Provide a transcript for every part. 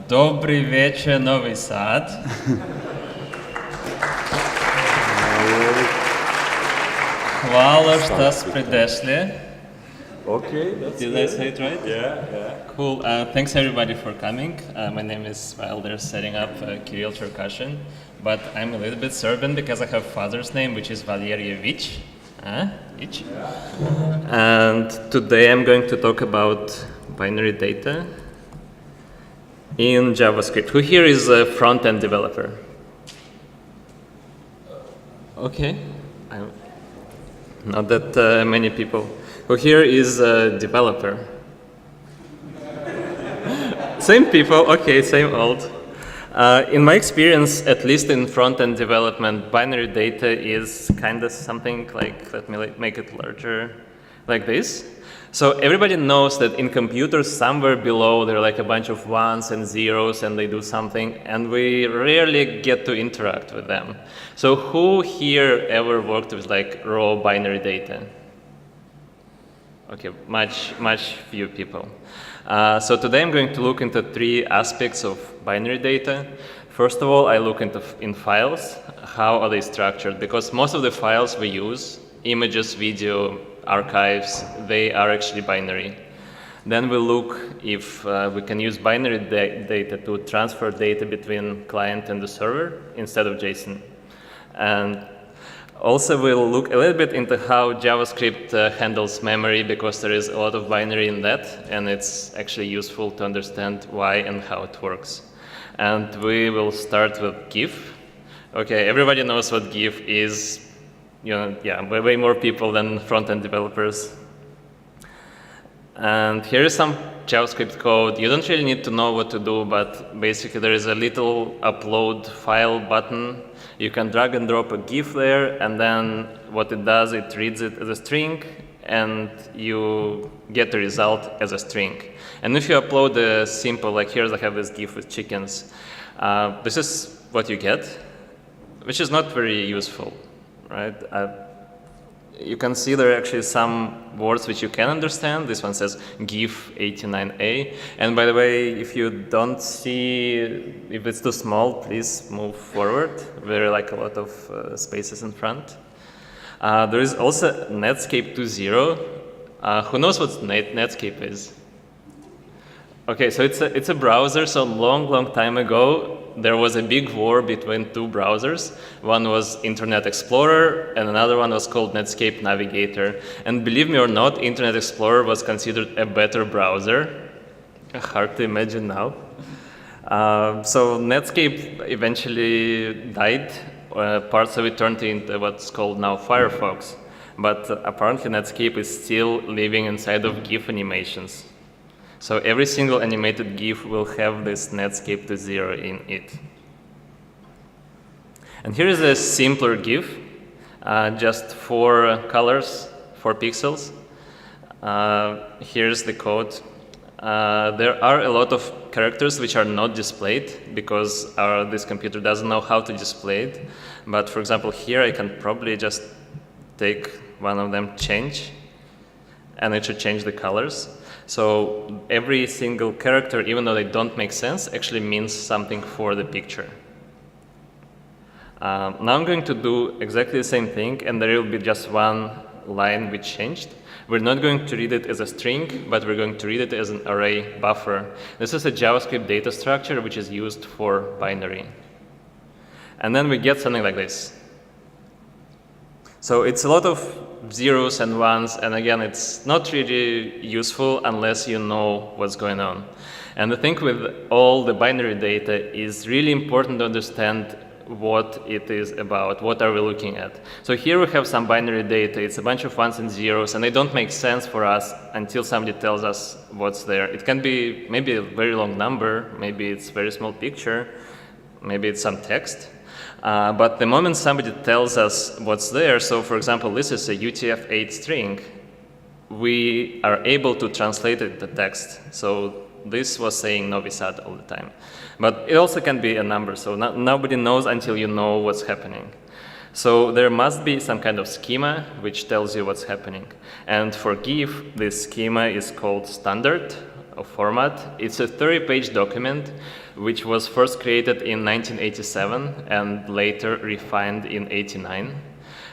Добрый вечер, Novi Sad. Hvala što ste prидешли. Okay, that's Did good. I say it right? Yeah. Cool. Thanks everybody for coming. My name is, while they're setting up, Kirill Cherkashin, but I'm a little bit Serbian because I have father's name, which is Valerievich. Ich. And today I'm going to talk about binary data in JavaScript. Who here is a front-end developer? Okay. Not that many people. Who here is a developer? Same people, okay, same old. In my experience, at least in front-end development, binary data is kind of something like, let me make it larger, like this. So everybody knows that in computers, somewhere below, there are like a bunch of ones and zeros, and they do something, and we rarely get to interact with them. So who here ever worked with like raw binary data? Okay, much few people. So today I'm going to look into three aspects of binary data. First of all, I look in files. How are they structured? Because most of the files we use, images, video, archives, they are actually binary. Then we look if we can use binary data to transfer data between client and the server instead of JSON. And also, we'll look a little bit into how JavaScript handles memory, because there is a lot of binary in that, and it's actually useful to understand why and how it works. And we will start with GIF. Okay, everybody knows what GIF is. You know, yeah, way more people than front-end developers. And here is some JavaScript code. You don't really need to know what to do, but basically there is a little upload file button. You can drag and drop a GIF there, and then what it does, it reads it as a string, and you get the result as a string. And if you upload a simple, like here I have this GIF with chickens, this is what you get, which is not very useful, right? You can see there are actually some words which you can understand. This one says GIF 89A. And by the way, if you don't see, if it's too small, please move forward. There are like a lot of spaces in front. There is also Netscape 2.0. Who knows what Netscape is? Okay, so it's a browser. So long time ago, there was a big war between two browsers. One was Internet Explorer, and another one was called Netscape Navigator. And believe me or not, Internet Explorer was considered a better browser. Hard to imagine now. So Netscape eventually died. Parts of it turned into what's called now Firefox. But apparently Netscape is still living inside of GIF animations. So every single animated GIF will have this Netscape 2.0 in it. And here is a simpler GIF, just 4 colors, 4 pixels. Here's the code. There are a lot of characters which are not displayed because this computer doesn't know how to display it. But for example, here I can probably just take one of them, change, and it should change the colors. So every single character, even though they don't make sense, actually means something for the picture. Now I'm going to do exactly the same thing, and there will be just one line which changed. We're not going to read it as a string, but we're going to read it as an array buffer. This is a JavaScript data structure which is used for binary. And then we get something like this. So it's a lot of zeros and ones, and again, it's not really useful unless you know what's going on. And the thing with all the binary data is really important to understand what it is about, what are we looking at. So here we have some binary data, it's a bunch of ones and zeros, and they don't make sense for us until somebody tells us what's there. It can be maybe a very long number, maybe it's a very small picture, maybe it's some text. But the moment somebody tells us what's there, so for example, this is a UTF-8 string, we are able to translate it to text. So this was saying Novi Sad all the time. But it also can be a number, so nobody knows until you know what's happening. So there must be some kind of schema which tells you what's happening. And for GIF, this schema is called standard, of format. It's a 30-page document, which was first created in 1987 and later refined in '89,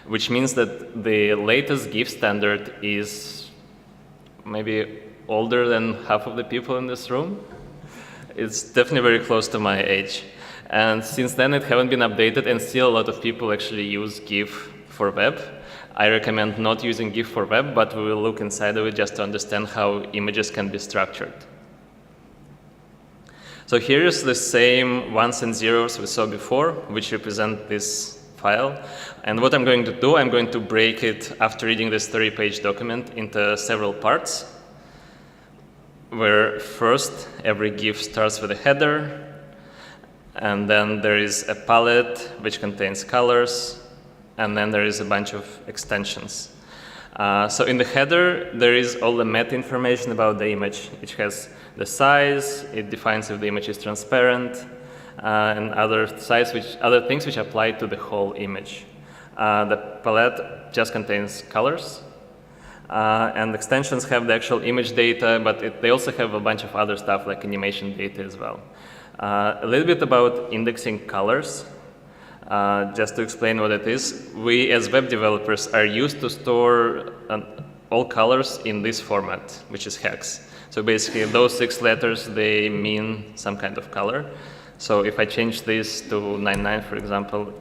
which means that the latest GIF standard is maybe older than half of the people in this room. It's definitely very close to my age. And since then, it haven't been updated, and still a lot of people actually use GIF for web. I recommend not using GIF for web, but we will look inside of it just to understand how images can be structured. So here is the same ones and zeros we saw before, which represent this file. And what I'm going to do, I'm going to break it after reading this 30-page document into several parts, where first every GIF starts with a header, and then there is a palette which contains colors, and then there is a bunch of extensions. So in the header, there is all the meta information about the image. It has the size, it defines if the image is transparent, and other things which apply to the whole image. The palette just contains colors, and extensions have the actual image data, but they also have a bunch of other stuff like animation data as well. A little bit about indexing colors. Just to explain what it is, we as web developers are used to store all colors in this format, which is hex. So basically those 6 letters, they mean some kind of color. So if I change this to 99, for example,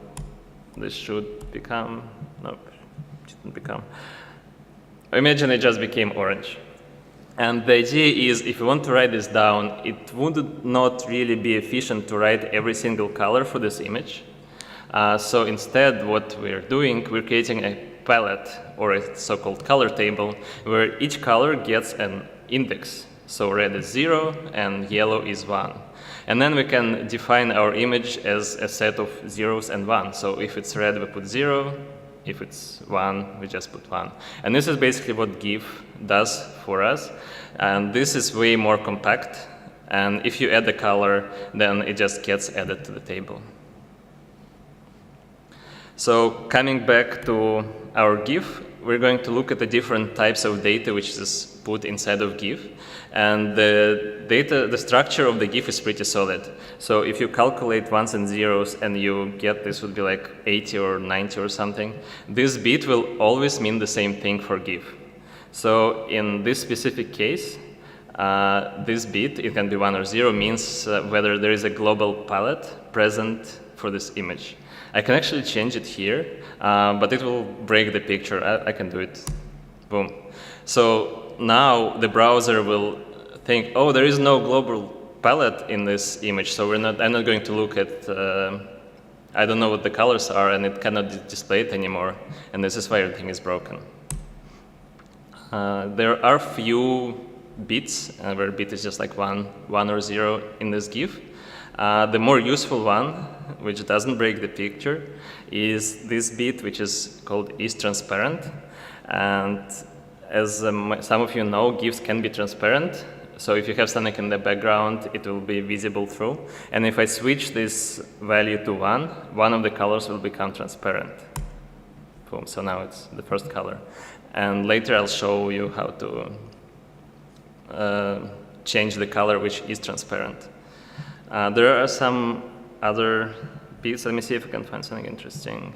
this should become, nope, it didn't become. Imagine it just became orange. And the idea is, if you want to write this down, it would not really be efficient to write every single color for this image. So instead, what we're doing, we're creating a palette, or a so-called color table, where each color gets an index. So red is 0, and yellow is 1. And then we can define our image as a set of zeros and 1. So if it's red, we put 0. If it's 1, we just put 1. And this is basically what GIF does for us. And this is way more compact. And if you add the color, then it just gets added to the table. So coming back to our GIF, we're going to look at the different types of data which is put inside of GIF. And the structure of the GIF is pretty solid. So if you calculate ones and zeros and you get this would be like 80 or 90 or something, this bit will always mean the same thing for GIF. So in this specific case, this bit, it can be 1 or 0, means whether there is a global palette present for this image. I can actually change it here, but it will break the picture. I can do it. Boom. So now the browser will think, oh, there is no global palette in this image, so I'm not going to look at, I don't know what the colors are, and it cannot display it anymore. And this is why everything is broken. There are few bits, where bit is just like 1 or 0 in this GIF. The more useful one, which doesn't break the picture, is this bit, which is called isTransparent. And as some of you know, GIFs can be transparent. So if you have something in the background, it will be visible through. And if I switch this value to 1, one of the colors will become transparent. Boom, so now it's the first color. And later I'll show you how to change the color which is transparent. There are some other bits. Let me see if I can find something interesting.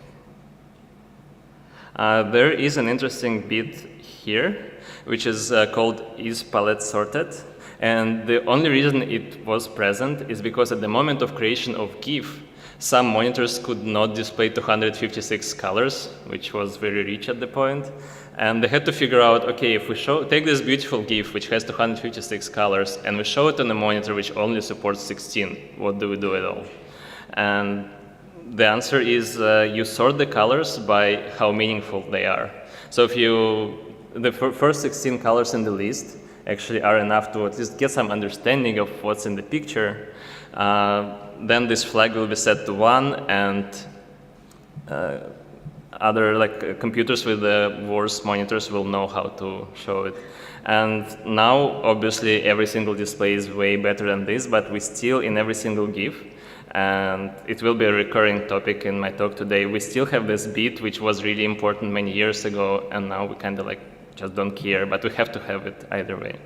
There is an interesting bit here, which is called isPaletteSorted. And the only reason it was present is because at the moment of creation of GIF, some monitors could not display 256 colors, which was very rich at the point. And they had to figure out, okay, if we take this beautiful GIF, which has 256 colors, and we show it on a monitor which only supports 16, what do we do at all? And the answer is you sort the colors by how meaningful they are. So if the first 16 colors in the list actually are enough to at least get some understanding of what's in the picture, then this flag will be set to 1, and other computers with the worse monitors will know how to show it. And now, obviously, every single display is way better than this, but we still, in every single GIF, and it will be a recurring topic in my talk today, we still have this bit which was really important many years ago, and now we kind of just don't care, but we have to have it either way.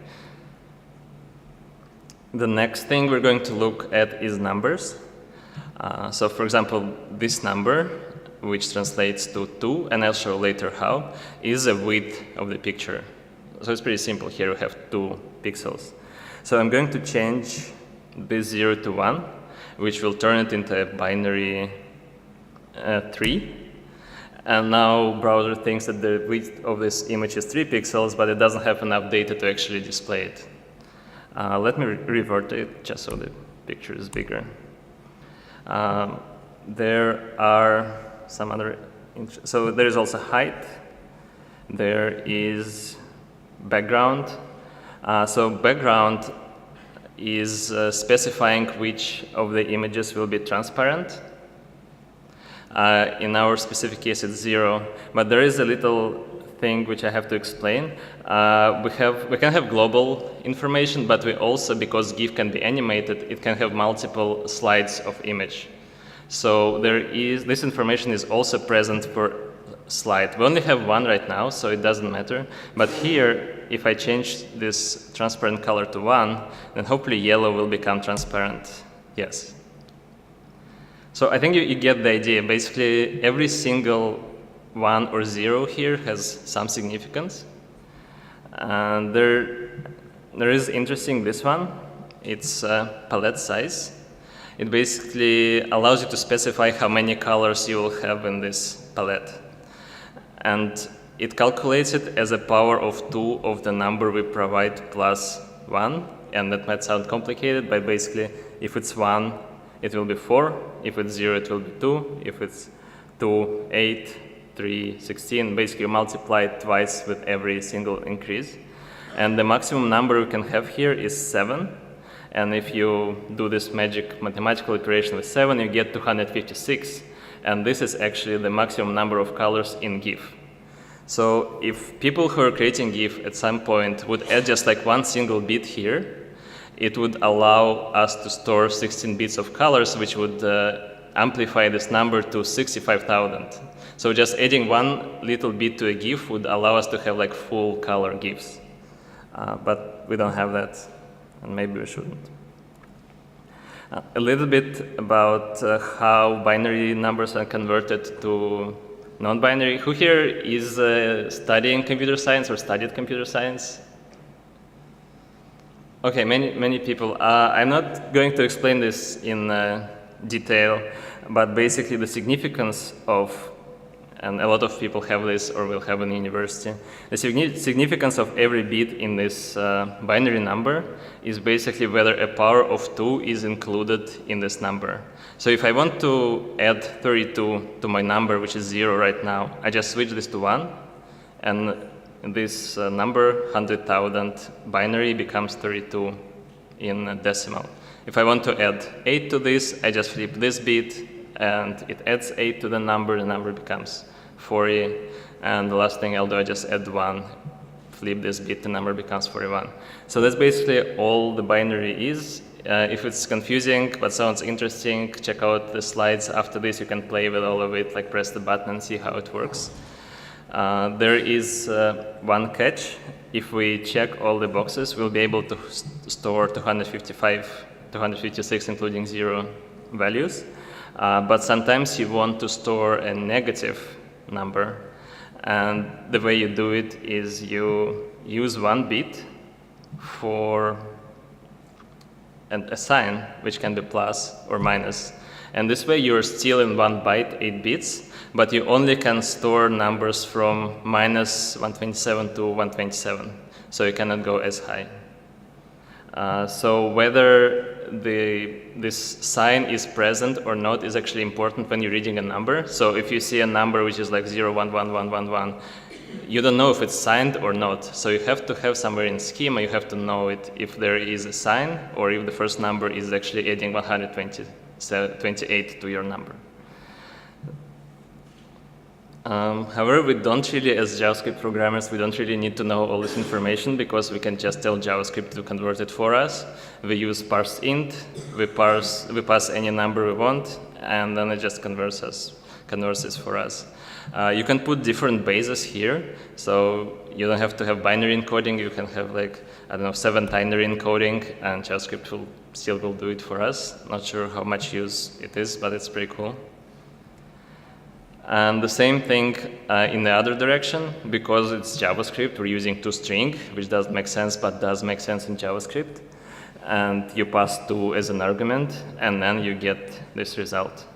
The next thing we're going to look at is numbers. So for example, this number, which translates to 2, and I'll show later how, is the width of the picture. So it's pretty simple. Here we have 2 pixels. So I'm going to change this 0 to 1, which will turn it into a binary 3. And now browser thinks that the width of this image is 3 pixels, but it doesn't have enough data to actually display it. Let me revert it just so the picture is bigger. There are some other, so there is also height. There is background. So background is specifying which of the images will be transparent. In our specific case, it's 0, but there is a little thing which I have to explain. We can have global information, but we also, because GIF can be animated, it can have multiple slides of image. So this information is also present for slide. We only have 1 right now, so it doesn't matter. But here, if I change this transparent color to 1, then hopefully yellow will become transparent. Yes. So I think you get the idea. Basically, every single 1 or 0 here has some significance. And there is interesting this one. It's palette size. It basically allows you to specify how many colors you will have in this palette. And it calculates it as a power of 2 of the number we provide plus 1. And that might sound complicated, but basically, if it's 1, it will be 4. If it's 0, it will be 2. If it's 2, 8, 3, 16. Basically, you multiply it twice with every single increase. And the maximum number we can have here is 7. And if you do this magic mathematical operation with 7, you get 256. And this is actually the maximum number of colors in GIF. So if people who are creating GIF at some point would add just like 1 single bit here, it would allow us to store 16 bits of colors, which would amplify this number to 65,000. So just adding 1 little bit to a GIF would allow us to have like full color GIFs. But we don't have that, and maybe we shouldn't. A little bit about how binary numbers are converted to non-binary. Who here is studying computer science or studied computer science? Okay, many people. I'm not going to explain this in detail, but basically the significance of, and a lot of people have this or will have in university, the significance of every bit in this binary number is basically whether a power of 2 is included in this number. So if I want to add 32 to my number, which is 0 right now, I just switch this to 1, and this number, 100,000 binary, becomes 32 in decimal. If I want to add 8 to this, I just flip this bit, and it adds 8 to the number becomes 40. And the last thing I'll do, I just add 1, flip this bit, the number becomes 41. So that's basically all the binary is. If it's confusing but sounds interesting, check out the slides after this. You can play with all of it, like press the button and see how it works. There is one catch. If we check all the boxes, we'll be able to store 255, 256, including 0 values. But sometimes you want to store a negative number. And the way you do it is you use 1 bit for a sign, which can be plus or minus. And this way you're still in 1 byte, 8 bits, but you only can store numbers from minus 127 to 127. So you cannot go as high. So whether this sign is present or not is actually important when you're reading a number. So if you see a number which is like 0, 1, 1, 1, 1, 1, you don't know if it's signed or not. So you have to have somewhere in schema, you have to know it if there is a sign or if the first number is actually adding 128 to your number. However, we don't really, as JavaScript programmers, we don't really need to know all this information because we can just tell JavaScript to convert it for us. We use parseInt, we pass any number we want, and then it just converts converts this for us. You can put different bases here, so you don't have to have binary encoding. You can have like, I don't know, 7 ternary encoding, and JavaScript will still do it for us. Not sure how much use it is, but it's pretty cool. And the same thing in the other direction, because it's JavaScript, we're using toString, which doesn't make sense, but does make sense in JavaScript. And you pass 2 as an argument, and then you get this result.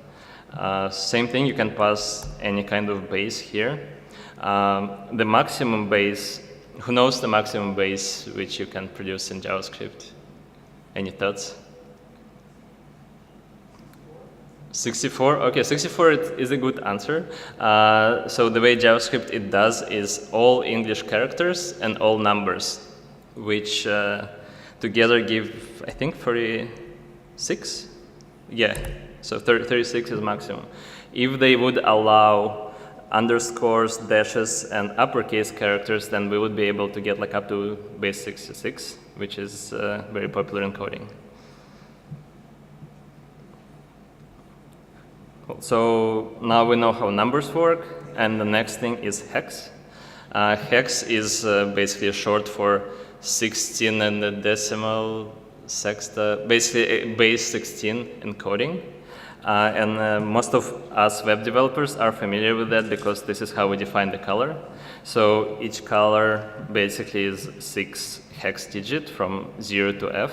Same thing, you can pass any kind of base here. The maximum base, who knows the maximum base which you can produce in JavaScript? Any thoughts? 64? Okay, 64 is a good answer. So the way JavaScript it does is all English characters and all numbers, which together give, I think, 36? Yeah, so 36 is maximum. If they would allow underscores, dashes, and uppercase characters, then we would be able to get like up to base 66, which is very popular in coding. Cool. So now we know how numbers work, and the next thing is hex. Hex is basically short for 16 and the decimal sexta, basically base 16 encoding. And most of us web developers are familiar with that because this is how we define the color. So each color basically is 6 hex digit from 0 to F.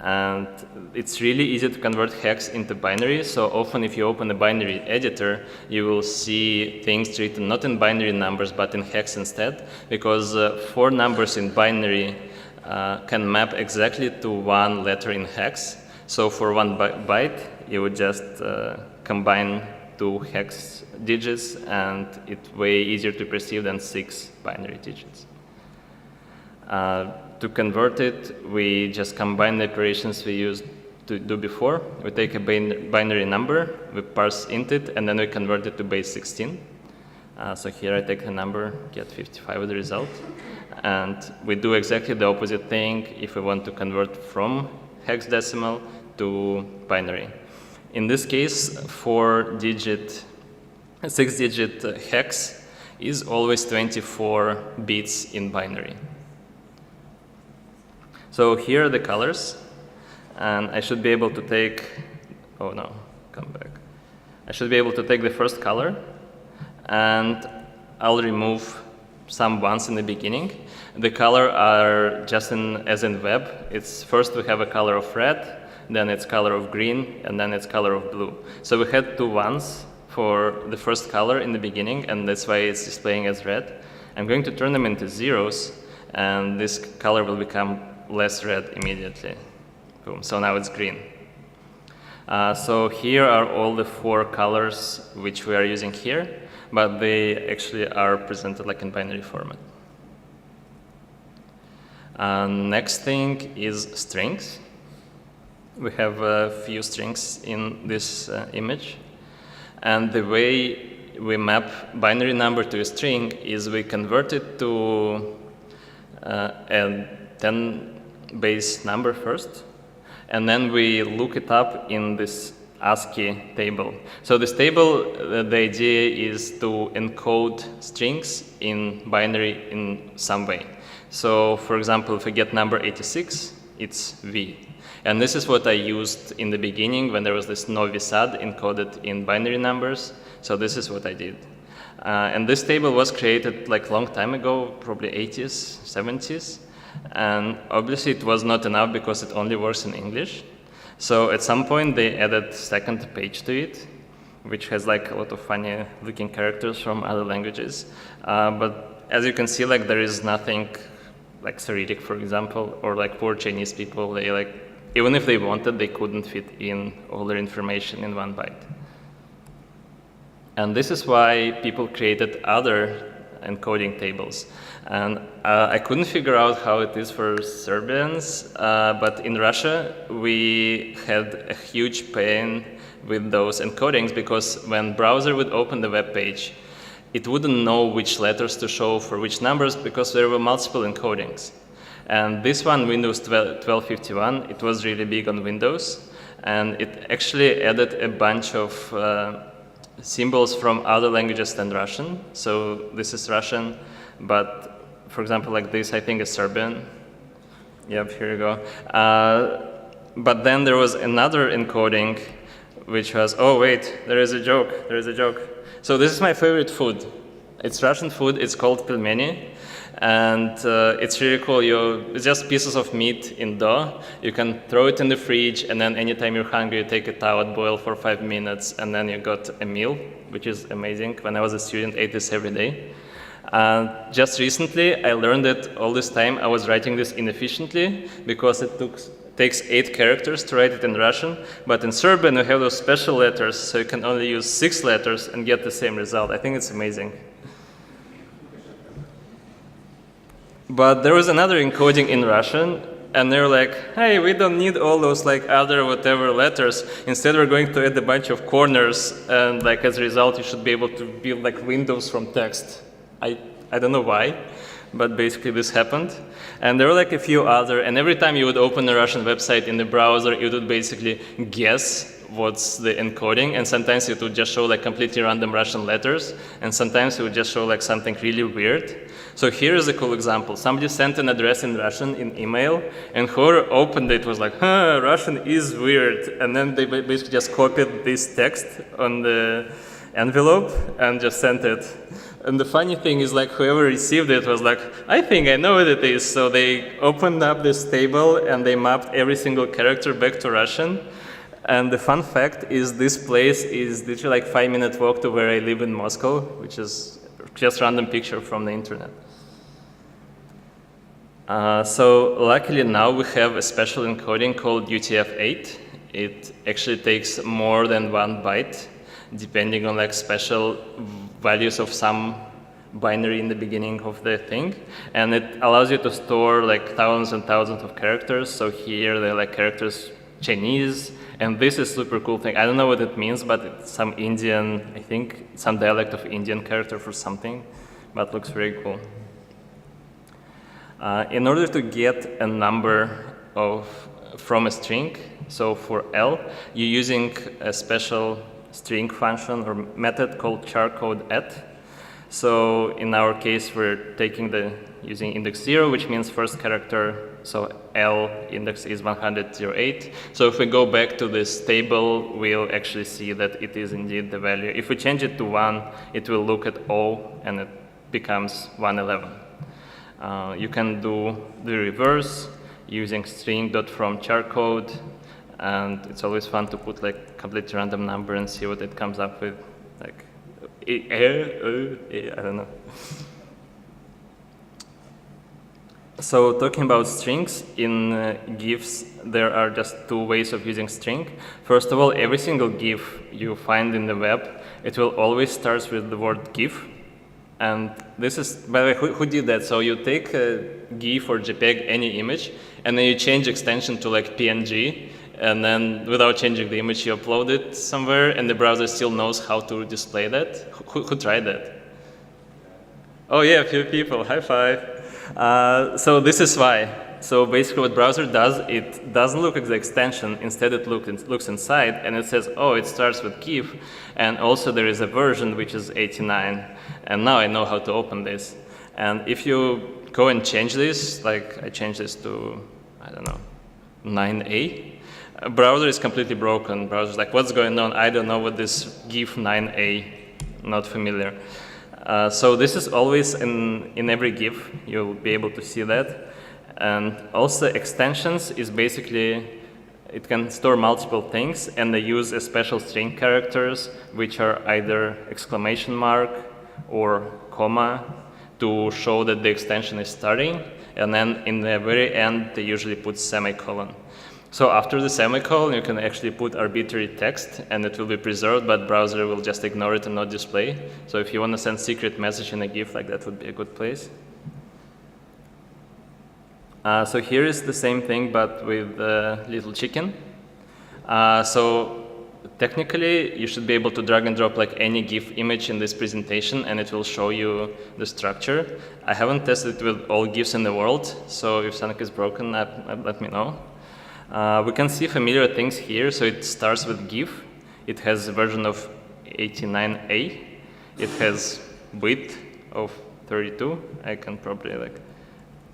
And it's really easy to convert hex into binary. So often if you open a binary editor, you will see things written not in binary numbers, but in hex instead, because 4 numbers in binary can map exactly to 1 letter in hex. So for 1 byte, you would just combine 2 hex digits, and it's way easier to perceive than 6 binary digits. To convert it, we just combine the operations we used to do before. We take a binary number, we parse int it, and then we convert it to base 16. So here I take the number, get 55 with the result. And we do exactly the opposite thing if we want to convert from hexadecimal to binary. In this case, 6-digit hex is always 24 bits in binary. So here are the colors, and I should be able to take, oh no, come back. I should be able to take the first color, and I'll remove some ones in the beginning. The color are just as in web. It's first we have a color of red, then it's color of green, and then it's color of blue. So we had 2 ones for the first color in the beginning, and that's why it's displaying as red. I'm going to turn them into zeros, and this color will become less red immediately. Boom. So now it's green. So here are all the 4 colors which we are using here, but they actually are presented like in binary format. Next thing is strings. We have a few strings in this image, and the way we map binary number to a string is we convert it to a 10 base number first, and then we look it up in this ASCII table. So this table, the idea is to encode strings in binary in some way. So for example, if we get number 86, it's V. And this is what I used in the beginning when there was this no VSAD encoded in binary numbers. So this is what I did. And this table was created like a long time ago, probably 80s, 70s. And obviously it was not enough because it only works in English. So at some point they added second page to it, which has like a lot of funny looking characters from other languages. But as you can see, like there is nothing like Cyrillic, for example, or like poor Chinese people, they like, even if they wanted, they couldn't fit in all their information in 1 byte. And this is why people created other encoding tables. And I couldn't figure out how it is for Serbians, but in Russia, we had a huge pain with those encodings because when browser would open the web page, it wouldn't know which letters to show for which numbers because there were multiple encodings. And this one, Windows 1251, it was really big on Windows, and it actually added a bunch of symbols from other languages than Russian. So this is Russian, but for example, like this, I think is Serbian. Yep, here you go. But then there was another encoding, which was, oh wait, there is a joke, there is a joke. So this is my favorite food. It's Russian food, it's called pelmeni. And it's really cool. It's just pieces of meat in dough. You can throw it in the fridge, and then anytime you're hungry, you take it out, boil for 5 minutes, and then you got a meal, which is amazing. When I was a student, I ate this every day. Just recently, I learned that all this time I was writing this inefficiently because it takes 8 characters to write it in Russian. But in Serbian, you have those special letters, so you can only use 6 letters and get the same result. I think it's amazing. But there was another encoding in Russian, and they're like, hey, we don't need all those like other whatever letters. Instead, we're going to add a bunch of corners, and like as a result, you should be able to build like windows from text. I don't know why, but basically this happened. And there were like a few other, and every time you would open a Russian website in the browser, it would basically guess what's the encoding, and sometimes it would just show like completely random Russian letters, and sometimes it would just show like something really weird. So here is a cool example. Somebody sent an address in Russian in email, and whoever opened it was like, huh, Russian is weird. And then they basically just copied this text on the envelope and just sent it. And the funny thing is like whoever received it was like, I think I know what it is. So they opened up this table and they mapped every single character back to Russian. And the fun fact is this place is literally like 5-minute walk to where I live in Moscow, which is just random picture from the internet. So luckily now we have a special encoding called UTF-8. It actually takes more than 1 byte, depending on like special values of some binary in the beginning of the thing. And it allows you to store like thousands and thousands of characters. So here they're like characters Chinese, and this is super cool thing. I don't know what it means, but it's some Indian, I think, some dialect of Indian character for something, but looks very cool. In order to get a number from a string, so for L, you're using a special string function or method called charCodeAdd. So in our case, we're using index 0, which means first character. So L index is 108. So if we go back to this table, we'll actually see that it is indeed the value. If we change it to 1, it will look at O, and it becomes 111. You can do the reverse using string.fromCharCode, and it's always fun to put like completely random number and see what it comes up with. Like, I don't know. So talking about strings, in GIFs, there are just 2 ways of using string. First of all, every single GIF you find in the web, it will always start with the word GIF. And this is, by the way, who did that? So you take a GIF or JPEG, any image, and then you change extension to like PNG, and then without changing the image, you upload it somewhere, and the browser still knows how to display that. Who tried that? Oh yeah, a few people, high five. So this is why. So basically what browser does, it doesn't look at the extension, instead it looks inside, and it says, oh, it starts with GIF, and also there is a version which is 89, and now I know how to open this. And if you go and change this, like I changed this to, I don't know, 9A, browser is completely broken. Browser's like, what's going on? I don't know what this GIF 9A, not familiar. So this is always in every GIF, you'll be able to see that. And also extensions is basically, it can store multiple things, and they use a special string characters, which are either exclamation mark or comma, to show that the extension is starting. And then in the very end, they usually put semicolon. So after the semicolon, you can actually put arbitrary text, and it will be preserved, but browser will just ignore it and not display. So if you want to send secret message in a GIF, like that would be a good place. So here is the same thing, but with little chicken. So technically, you should be able to drag and drop like any GIF image in this presentation, and it will show you the structure. I haven't tested it with all GIFs in the world, so if something is broken, let me know. We can see familiar things here. So it starts with GIF. It has a version of 89A. It has width of 32. I can probably like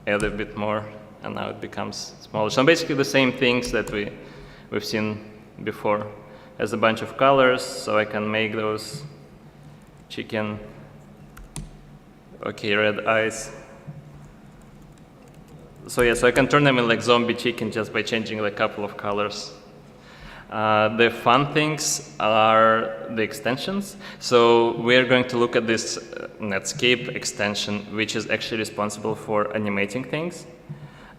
add a bit more, and now it becomes smaller. So basically the same things that we've seen before. It has a bunch of colors, so I can make those chicken, okay, red eyes. So yeah, so I can turn them in like zombie chicken just by changing like a couple of colors. The fun things are the extensions. So we're going to look at this Netscape extension, which is actually responsible for animating things.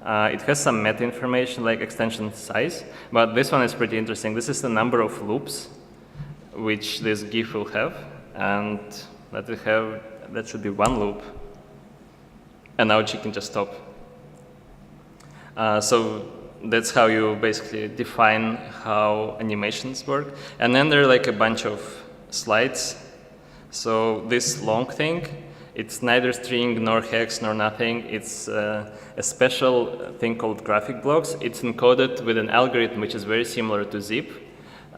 It has some meta information like extension size, but this one is pretty interesting. This is the number of loops which this GIF will have, and let it have, that should be one loop. And now chicken just stop. So that's how you basically define how animations work. And then there are like a bunch of slides. So this long thing, it's neither string nor hex nor nothing. It's a special thing called graphic blocks. It's encoded with an algorithm which is very similar to zip.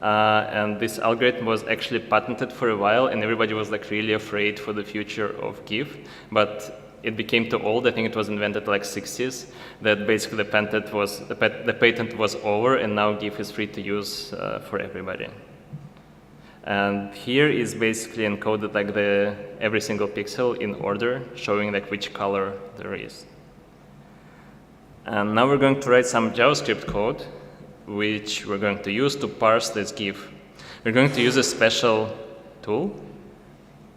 And this algorithm was actually patented for a while, and everybody was like really afraid for the future of GIF. But it became too old. I think it was invented like 60s. That basically the patent was over, and now GIF is free to use for everybody. And here is basically encoded like every single pixel in order, showing like which color there is. And now we're going to write some JavaScript code, which we're going to use to parse this GIF. We're going to use a special tool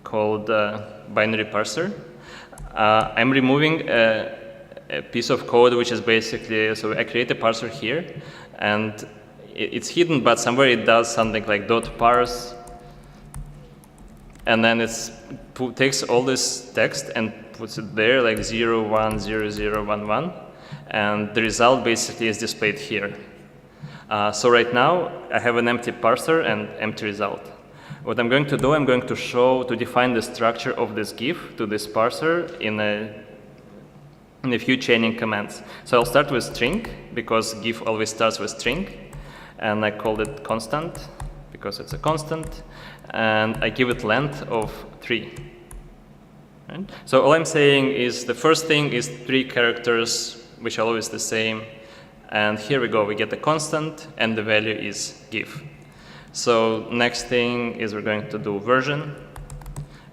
called binary parser. I'm removing a piece of code which is basically, so I create a parser here, and it's hidden, but somewhere it does something like .parse, and then it takes all this text and puts it there like 0, 1, 0, 0, 1, 1, and the result basically is displayed here. So right now I have an empty parser and empty result. What I'm going to do, I'm going to define the structure of this GIF to this parser in a few chaining commands. So I'll start with string, because GIF always starts with string, and I called it constant, because it's a constant, and I give it length of 3. Right? So all I'm saying is the first thing is 3 characters, which are always the same, and here we go, we get a constant, and the value is GIF. So next thing is we're going to do version,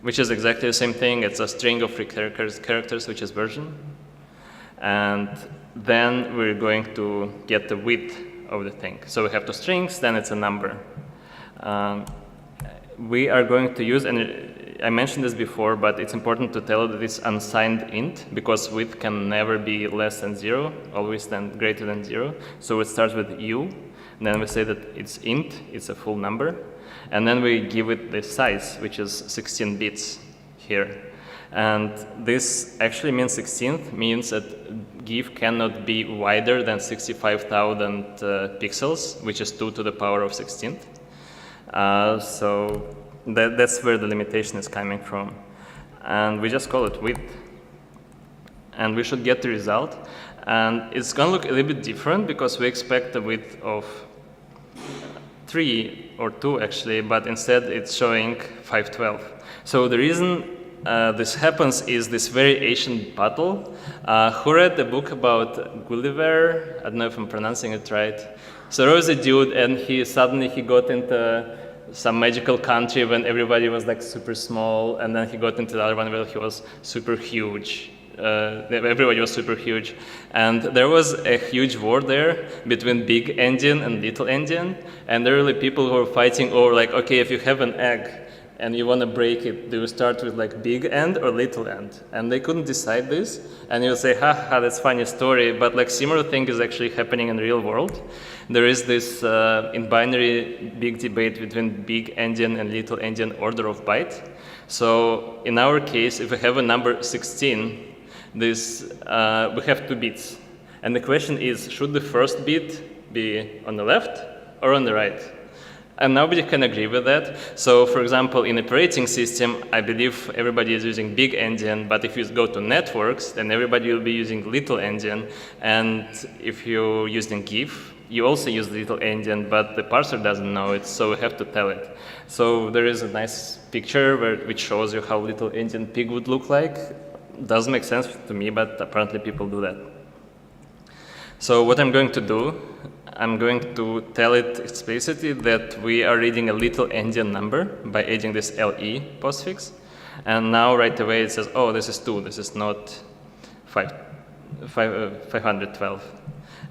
which is exactly the same thing. It's a string of 3 characters, which is version. And then we're going to get the width of the thing. So we have 2 strings, then it's a number. We are going to use, and I mentioned this before, but it's important to tell that it's unsigned int, because width can never be less than 0, always then greater than 0. So it starts with u. Then we say that it's int, it's a full number, and then we give it the size, which is 16 bits here. And this actually means 16th, means that GIF cannot be wider than 65,000 pixels, which is 2 to the power of 16th. So that's where the limitation is coming from. And we just call it width. And we should get the result. And it's going to look a little bit different, because we expect a width of 3 or 2 actually, but instead it's showing 512. So the reason this happens is this very ancient battle. Who read the book about Gulliver? I don't know if I'm pronouncing it right. So there was a dude, and he suddenly got into some magical country when everybody was like super small, and then he got into the other one where he was super huge. Everybody was super huge, and there was a huge war there between big endian and little endian, and there were really people who were fighting over like, okay, if you have an egg and you want to break it, do you start with like big end or little end? And they couldn't decide this, and you'll say, ha, that's a funny story, but like similar thing is actually happening in the real world. There is this in binary big debate between big endian and little endian order of byte. So in our case, if we have a number 16, we have 2 bits. And the question is, should the first bit be on the left or on the right? And nobody can agree with that. So for example, in operating system, I believe everybody is using big endian, but if you go to networks, then everybody will be using little endian. And if you're using GIF, you also use the little endian, but the parser doesn't know it, so we have to tell it. So there is a nice picture which shows you how little endian pig would look like. Doesn't make sense to me, but apparently people do that. So what I'm going to do, I'm going to tell it explicitly that we are reading a little endian number by adding this LE postfix. And now right away it says, oh, this is 2, this is not 512.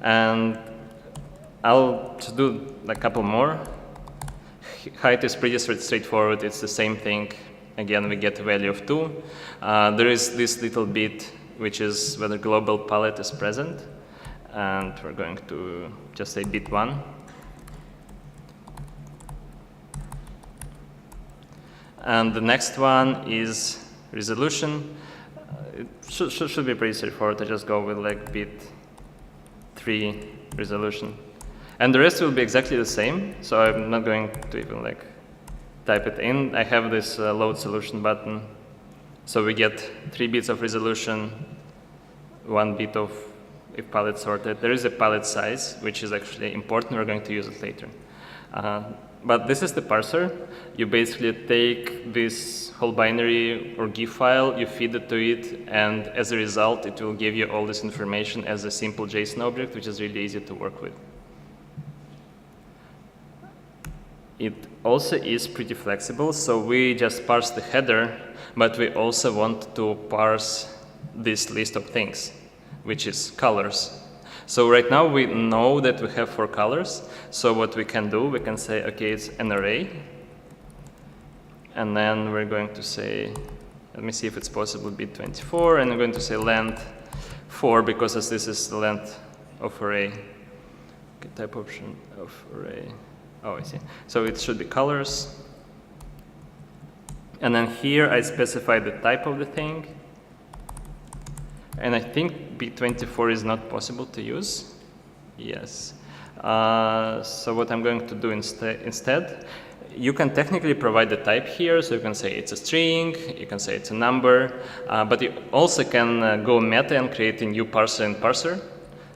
And I'll just do a couple more. Height is pretty straightforward, it's the same thing. Again, we get a value of 2. There is this little bit, which is whether global palette is present. And we're going to just say bit 1. And the next one is resolution. It should be pretty straightforward. I just go with like bit 3 resolution. And the rest will be exactly the same, so I'm not going to even like type it in. I have this load solution button. So we get 3 bits of resolution, 1 bit of if palette sorted. There is a palette size, which is actually important. We're going to use it later. But this is the parser. You basically take this whole binary or GIF file, you feed it to it, and as a result, it will give you all this information as a simple JSON object, which is really easy to work with. It also is pretty flexible, so we just parse the header, but we also want to parse this list of things, which is colors. So right now we know that we have 4 colors. So what we can do, we can say, okay, it's an array. And then we're going to say, let me see if it's possible, bit 24. And I'm going to say length 4, because as this is the length of array. Okay, type option of array. Oh, I see. So it should be colors. And then here I specify the type of the thing. And I think bit24 is not possible to use. Yes. So what I'm going to do instead, you can technically provide the type here. So you can say it's a string, you can say it's a number, but you also can go meta and create a new parser in parser.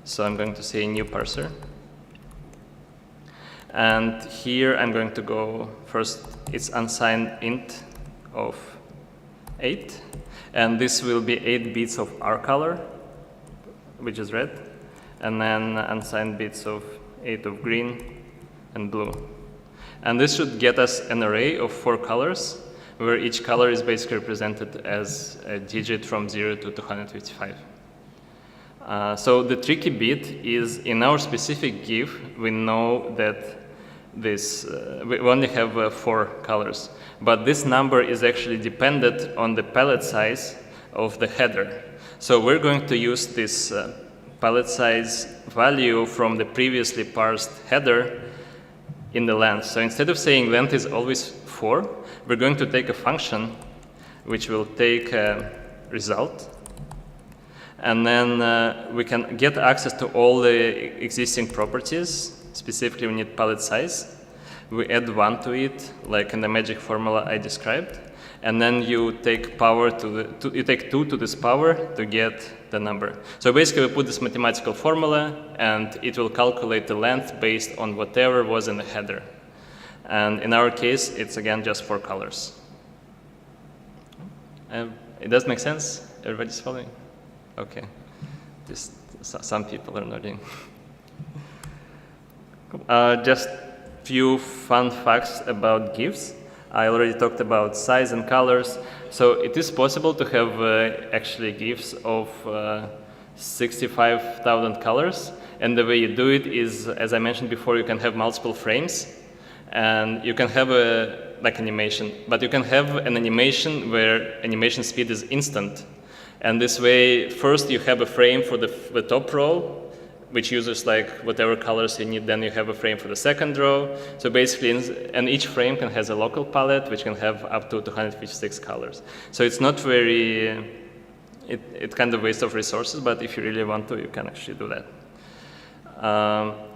So I'm going to say new parser. And here I'm going to go first, it's unsigned int of 8. And this will be 8 bits of our color, which is red, and then unsigned bits of 8 of green and blue. And this should get us an array of 4 colors, where each color is basically represented as a digit from 0 to 255. So the tricky bit is in our specific GIF, we know that this, we only have 4 colors. But this number is actually dependent on the palette size of the header. So we're going to use this palette size value from the previously parsed header in the length. So instead of saying length is always 4, we're going to take a function which will take a result. And then we can get access to all the existing properties. Specifically, we need palette size. We add 1 to it, like in the magic formula I described, and then you take power you take 2 to this power to get the number. So basically, we put this mathematical formula, and it will calculate the length based on whatever was in the header. And in our case, it's again just 4 colors. It does make sense? Everybody's following? Okay. Some people are nodding. Just few fun facts about GIFs. I already talked about size and colors. So it is possible to have actually GIFs of 65,000 colors. And the way you do it is, as I mentioned before, you can have multiple frames. And you can have like animation. But you can have an animation where animation speed is instant. And this way, first you have a frame for the top row, which uses like whatever colors you need. Then you have a frame for the second row. So basically, and each frame has a local palette, which can have up to 256 colors. So it's not very, it's kind of waste of resources, but if you really want to, you can actually do that.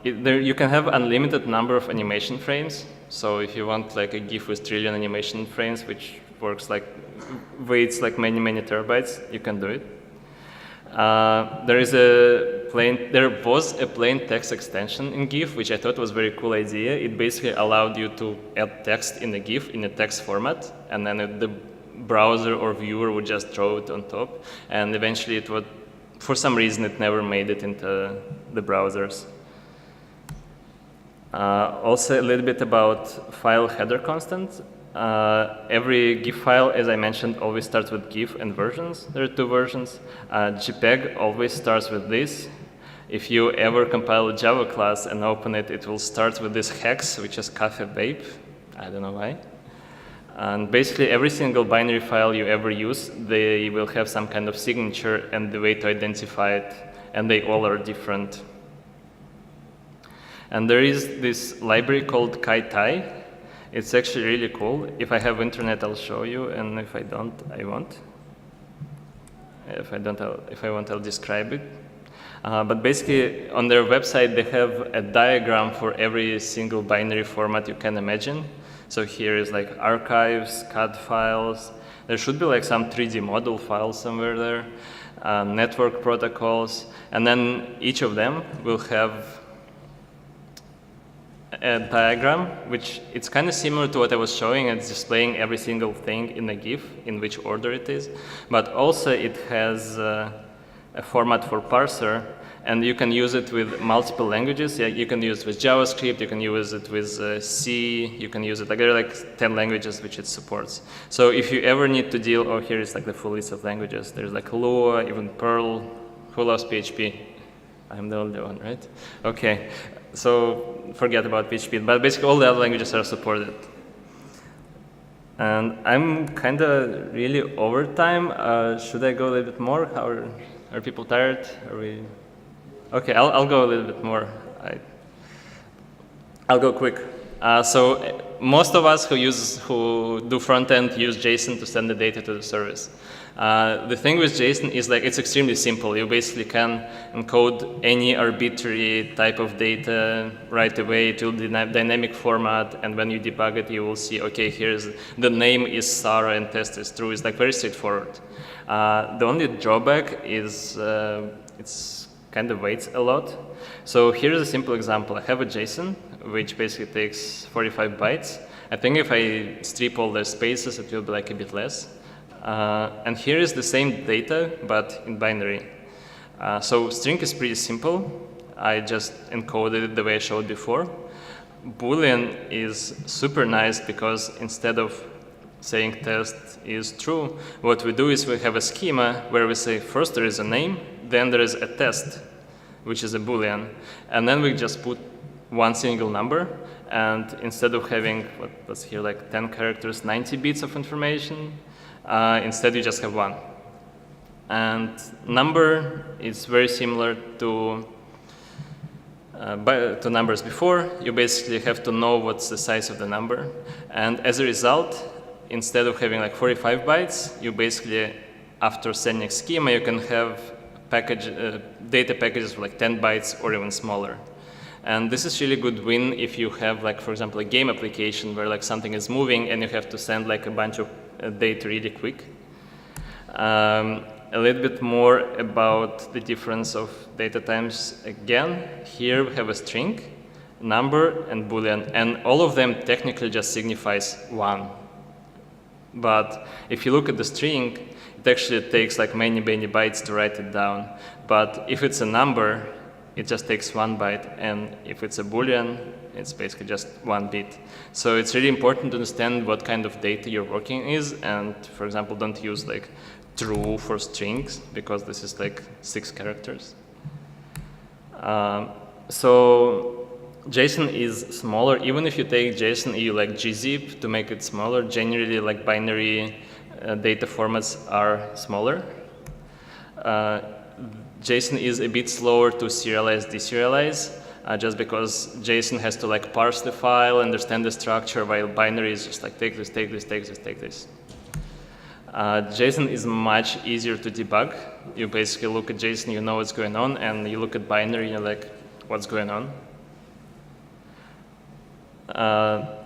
You can have unlimited number of animation frames. So if you want like a GIF with trillion animation frames, which works like, weights like many, many terabytes, you can do it. There was a plain text extension in GIF, which I thought was a very cool idea. It basically allowed you to add text in a GIF in a text format, and then the browser or viewer would just draw it on top. And eventually it would, for some reason, it never made it into the browsers. Also a little bit about file header constant. Every GIF file, as I mentioned, always starts with GIF and versions. There are two versions. JPEG always starts with this. If you ever compile a Java class and open it, it will start with this hex, which is cafe babe. I don't know why. And basically, every single binary file you ever use, they will have some kind of signature and the way to identify it, and they all are different. And there is this library called KaiTai. It's actually really cool. If I have internet, I'll show you, and if I don't, I won't. If I want, I'll describe it. But basically, on their website, they have a diagram for every single binary format you can imagine. So here is like archives, CAD files. There should be like some 3D model files somewhere there, network protocols, and then each of them will have a diagram, which it's kind of similar to what I was showing. It's displaying every single thing in a GIF, in which order it is. But also it has a format for parser, and you can use it with multiple languages. Yeah, you can use it with JavaScript, you can use it with C, you can use it, like there are like 10 languages which it supports. So if you ever need to deal, oh, here is like the full list of languages. There's like Lua, even Perl. Who loves PHP? I'm the only one, right? Okay. So forget about PHP, but basically all the other languages are supported. And I'm kind of really over time. Should I go a little bit more? Are people tired? Are we? Okay, I'll go a little bit more. I'll go quick. So most of us who do front end use JSON to send the data to the service. The thing with JSON is like it's extremely simple. You basically can encode any arbitrary type of data right away to the dynamic format, and when you debug it, you will see, okay, here's the name is Sarah and test is true. It's like very straightforward. The only drawback is it's kind of waits a lot. So here's a simple example. I have a JSON which basically takes 45 bytes. I think if I strip all the spaces, it will be like a bit less. And here is the same data, but in binary. So string is pretty simple. I just encoded it the way I showed before. Boolean is super nice because instead of saying test is true, what we do is we have a schema where we say first there is a name, then there is a test, which is a Boolean. And then we just put one single number. And instead of having, what's here, like 10 characters, 90 bits of information, instead you just have one. And number is very similar to numbers before. You basically have to know what's the size of the number. And as a result, instead of having like 45 bytes, you basically, after sending schema, you can have data packages with like 10 bytes or even smaller. And this is really good win if you have, like, for example, a game application where like something is moving and you have to send like a bunch of data really quick. A little bit more about the difference of data types. Again, here we have a string, number, and Boolean, and all of them technically just signifies one. But if you look at the string, it actually takes like many bytes to write it down. But if it's a number, it just takes 1 byte, and if it's a Boolean, it's basically just 1 bit. So it's really important to understand what kind of data you're working is, and for example, don't use like true for strings, because this is like 6 characters. So JSON is smaller. Even if you take JSON EU like gzip to make it smaller, generally like binary data formats are smaller. JSON is a bit slower to serialize, deserialize, just because JSON has to like parse the file, understand the structure, while binary is just like take this, take this, take this, take this. JSON is much easier to debug. You basically look at JSON, you know what's going on, and you look at binary, you're like, what's going on?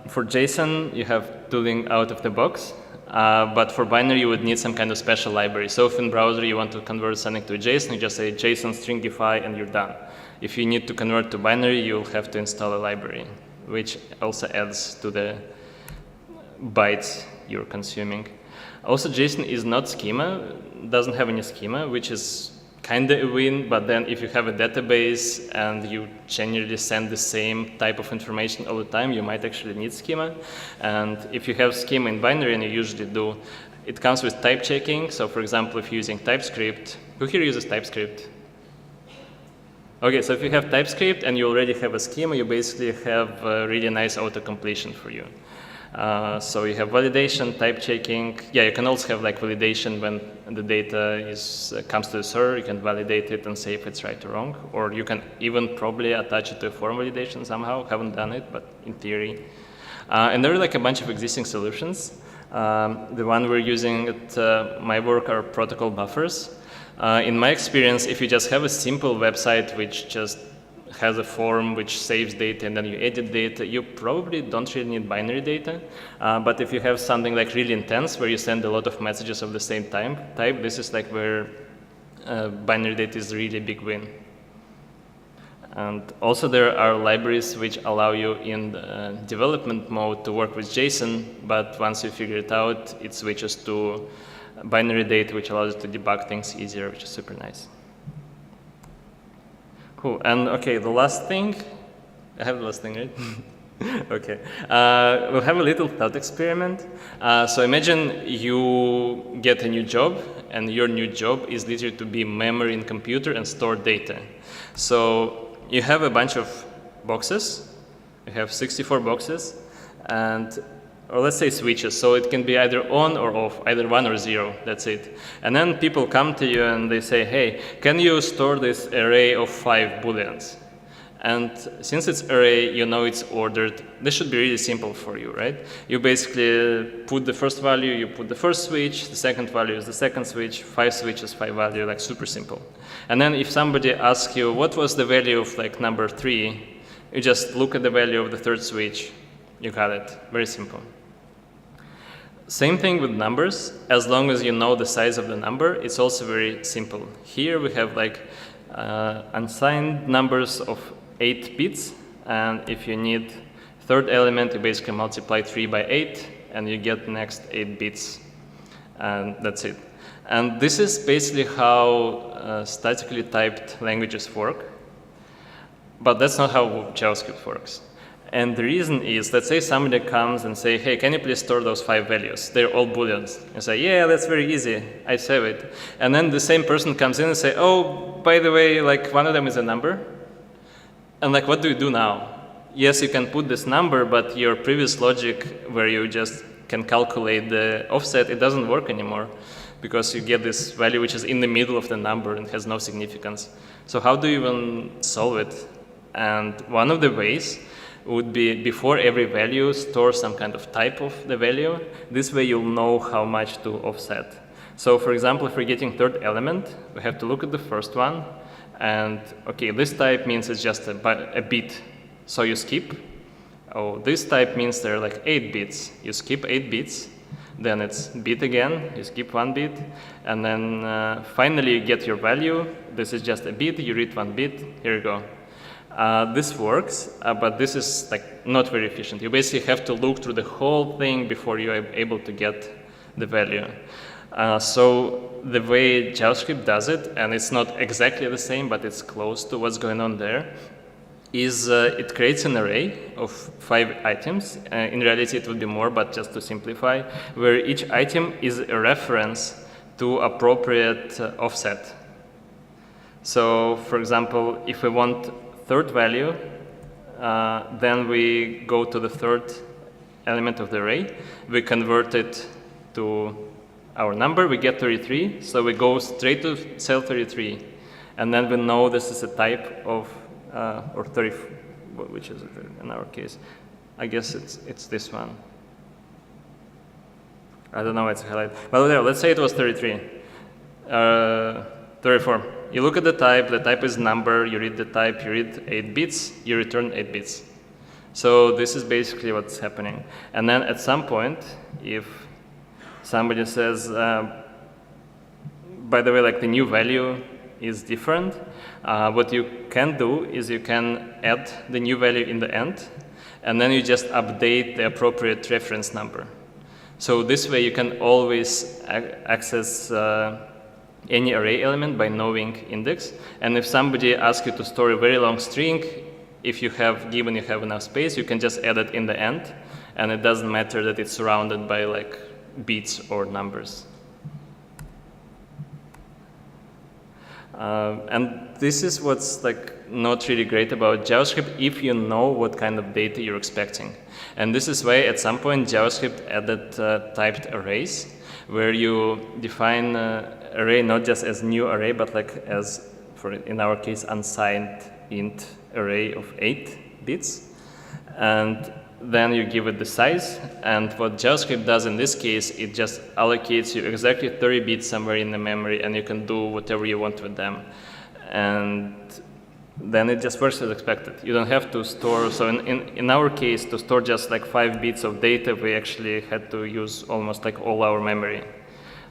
For JSON, you have tooling out of the box. but for binary you would need some kind of special library. So if in browser you want to convert something to JSON, you just say JSON stringify and you're done. If you need to convert to binary, you'll have to install a library, which also adds to the bytes you're consuming. Also, JSON is not schema, doesn't have any schema, which is kind of a win, but then if you have a database and you generally send the same type of information all the time, you might actually need schema. And if you have schema in binary, and you usually do, it comes with type checking. So for example, if you're using TypeScript, who here uses TypeScript? Okay, so if you have TypeScript and you already have a schema, you basically have a really nice auto-completion for you. So you have validation, type checking. Yeah, you can also have like validation when the data comes to the server. You can validate it and say if it's right or wrong. Or you can even probably attach it to a form validation somehow. Haven't done it, but in theory. And there are like a bunch of existing solutions. The one we're using at my work are protocol buffers. In my experience, if you just have a simple website which just has a form which saves data and then you edit data, you probably don't really need binary data. But if you have something like really intense where you send a lot of messages of the same type, this is like where binary data is really a big win. And also there are libraries which allow you in development mode to work with JSON, but once you figure it out, it switches to binary data, which allows you to debug things easier, which is super nice. Cool, and okay, the last thing, I have the last thing, right? Okay, we'll have a little thought experiment. So imagine you get a new job, and your new job is literally to be memory in computer and store data. So you have a bunch of boxes, you have 64 boxes, or let's say switches, so it can be either on or off, either 1 or 0, that's it. And then people come to you and they say, hey, can you store this array of 5 booleans? And since it's array, you know it's ordered. This should be really simple for you, right? You basically put the first value, you put the first switch, the second value is the second switch, 5 switches, 5 value, like super simple. And then if somebody asks you, what was the value of like number 3, you just look at the value of the third switch, you got it, very simple. Same thing with numbers. As long as you know the size of the number, it's also very simple. Here we have like unsigned numbers of 8 bits, and if you need third element, you basically multiply 3 by 8, and you get the next 8 bits, and that's it. And this is basically how statically typed languages work, but that's not how JavaScript works. And the reason is, let's say somebody comes and say, hey, can you please store those 5 values? They're all booleans. You say, yeah, that's very easy. I save it. And then the same person comes in and say, oh, by the way, like one of them is a number. And like, what do you do now? Yes, you can put this number, but your previous logic where you just can calculate the offset, it doesn't work anymore because you get this value which is in the middle of the number and has no significance. So how do you even solve it? And one of the ways would be before every value, store some kind of type of the value. This way you'll know how much to offset. So for example, if we're getting third element, we have to look at the first one. And okay, this type means it's just a bit. So you skip. Oh, this type means there are like 8 bits. You skip 8 bits. Then it's bit again. You skip 1 bit. And then finally you get your value. This is just a bit. You read 1 bit. Here you go. This works, but this is like not very efficient. You basically have to look through the whole thing before you are able to get the value. So the way JavaScript does it, and it's not exactly the same, but it's close to what's going on there, is it creates an array of 5 items. In reality, it would be more, but just to simplify, where each item is a reference to appropriate offset. So for example, if we want third value, then we go to the third element of the array. We convert it to our number. We get 33, so we go straight to cell 33. And then we know this is a type of, or 30, which is it in our case? I guess it's this one. I don't know, it's highlighted. But whatever, let's say it was 33. 34. You look at the type is number, you read the type, you read 8 bits, you return 8 bits. So this is basically what's happening. And then at some point, if somebody says, by the way, like the new value is different, what you can do is you can add the new value in the end, and then you just update the appropriate reference number. So this way you can always access any array element by knowing index. And if somebody asks you to store a very long string, if you have, given you have enough space, you can just add it in the end, and it doesn't matter that it's surrounded by like bits or numbers. And this is what's like not really great about JavaScript if you know what kind of data you're expecting. And this is why at some point JavaScript added typed arrays, where you define array not just as new array, but like as, in our case, unsigned int array of 8 bits. And then you give it the size, and what JavaScript does in this case, it just allocates you exactly 30 bits somewhere in the memory, and you can do whatever you want with them. And then it just works as expected. You don't have to store, so in our case, to store just like 5 bits of data, we actually had to use almost like all our memory.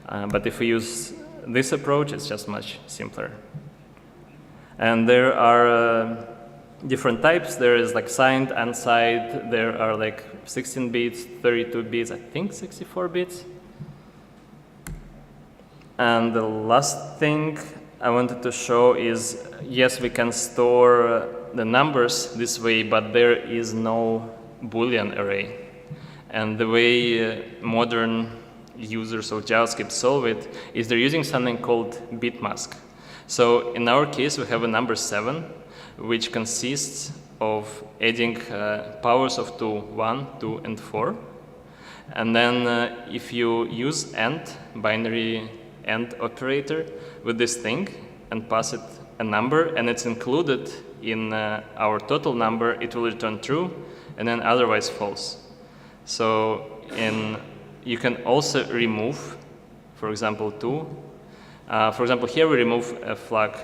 But if we use this approach, it's just much simpler. And there are different types. There is like signed, unsigned. There are like 16 bits, 32 bits, I think 64 bits. And the last thing I wanted to show is, yes, we can store the numbers this way, but there is no Boolean array. And the way modern users of JavaScript solve it is they're using something called bitmask. So in our case, we have a number 7, which consists of adding powers of 2, 1, 2, and 4. And then if you use AND, binary AND operator, with this thing and pass it a number, and it's included in our total number, it will return true, and then otherwise false. So you can also remove, for example, 2. For example, here we remove a flag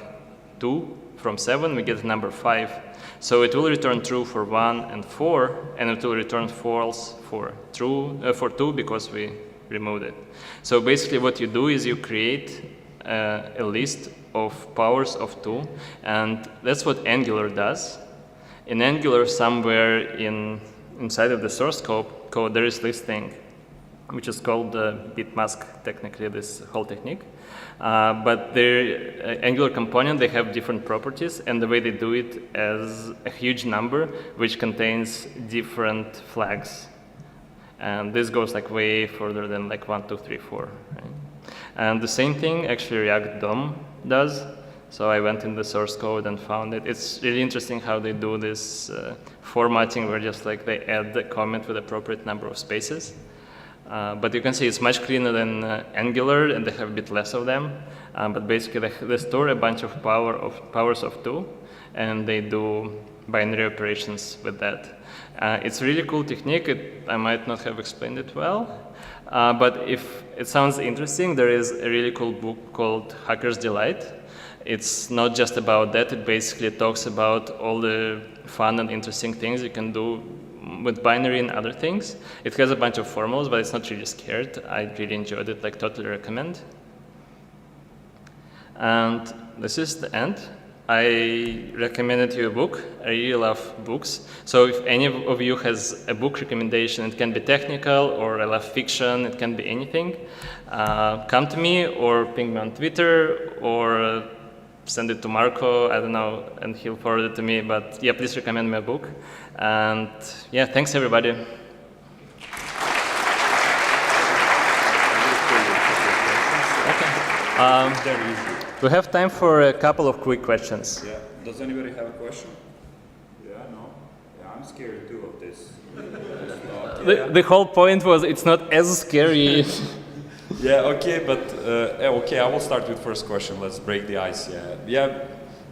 2 from 7, we get number 5. So it will return true for 1 and 4, and it will return false for 2 because we removed it. So basically what you do is you create a list of powers of 2, and that's what Angular does. In Angular, somewhere inside of the source code, there is this thing, which is called bitmask, technically, this whole technique. But the Angular component, they have different properties, and the way they do it as a huge number, which contains different flags. And this goes like way further than like 1, 2, 3, 4. Right? And the same thing actually React DOM does. So I went in the source code and found it. It's really interesting how they do this formatting, where just like they add the comment with appropriate number of spaces. But you can see it's much cleaner than Angular, and they have a bit less of them. But basically, they store a bunch of powers of 2, and they do binary operations with that. It's a really cool technique. I might not have explained it well, but if it sounds interesting, there is a really cool book called Hacker's Delight. It's not just about that. It basically talks about all the fun and interesting things you can do with binary and other things. It has a bunch of formulas, but it's not really scared. I really enjoyed it, like totally recommend. And this is the end. I recommended you a book. I really love books. So if any of you has a book recommendation, it can be technical, or I love fiction, it can be anything, come to me or ping me on Twitter, or send it to Marco, I don't know, and he'll forward it to me. But yeah, please recommend me a book. And yeah, thanks everybody. Okay. We have time for a couple of quick questions. Yeah. Does anybody have a question? Yeah, no? Yeah, I'm scared too of this. The whole point was it's not as scary. Yeah, okay, but okay, I will start with first question. Let's break the ice. Yeah.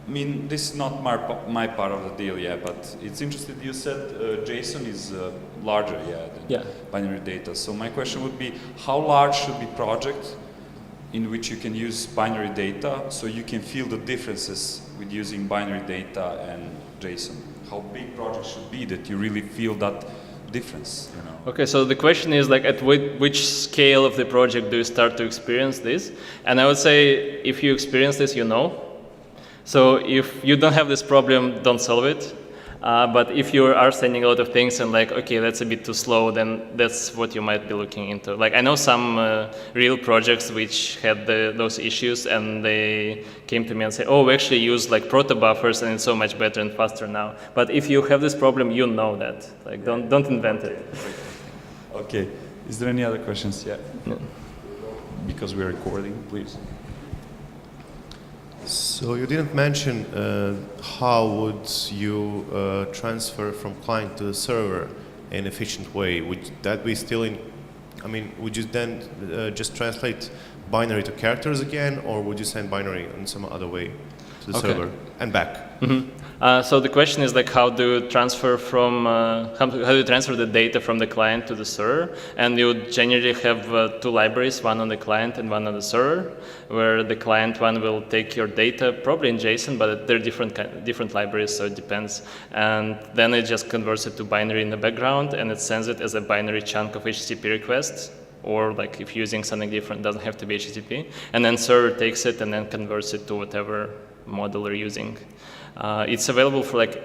I mean, this is not my part of the deal, yeah, but it's interesting. You said JSON is larger, than binary data. So my question would be, how large should be project in which you can use binary data, so you can feel the differences with using binary data and JSON? How big projects should be that you really feel that difference, you know. Okay, so the question is like at which scale of the project do you start to experience this? And I would say if you experience this, you know. So if you don't have this problem, don't solve it. But if you are sending a lot of things and like, okay, that's a bit too slow, then that's what you might be looking into. Like I know some real projects which had those issues, and they came to me and say, oh, we actually use like protobuffers and it's so much better and faster now. But if you have this problem, you know that. Like don't invent it. Okay. Is there any other questions? Yeah. No. Because we're recording, please. So you didn't mention how would you transfer from client to the server in an efficient way? Would that be still in, I mean, would you then just translate binary to characters again, or would you send binary in some other way to the server and back? Mm-hmm. So the question is like how do you transfer from how do you transfer the data from the client to the server? And you generally have two libraries, one on the client and one on the server, where the client one will take your data probably in JSON, but they're different libraries, so it depends. And then it just converts it to binary in the background, and it sends it as a binary chunk of HTTP requests. Or like if using something different, it doesn't have to be HTTP. And then server takes it and then converts it to whatever model you're using. It's available for like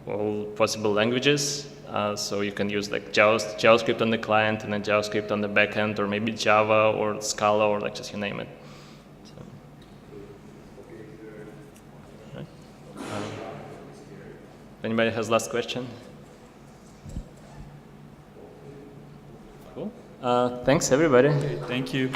all possible languages. So you can use like JavaScript on the client and then JavaScript on the backend, or maybe Java or Scala, or like just you name it. So, right. If anybody has last question? Cool. Thanks everybody. Okay, thank you.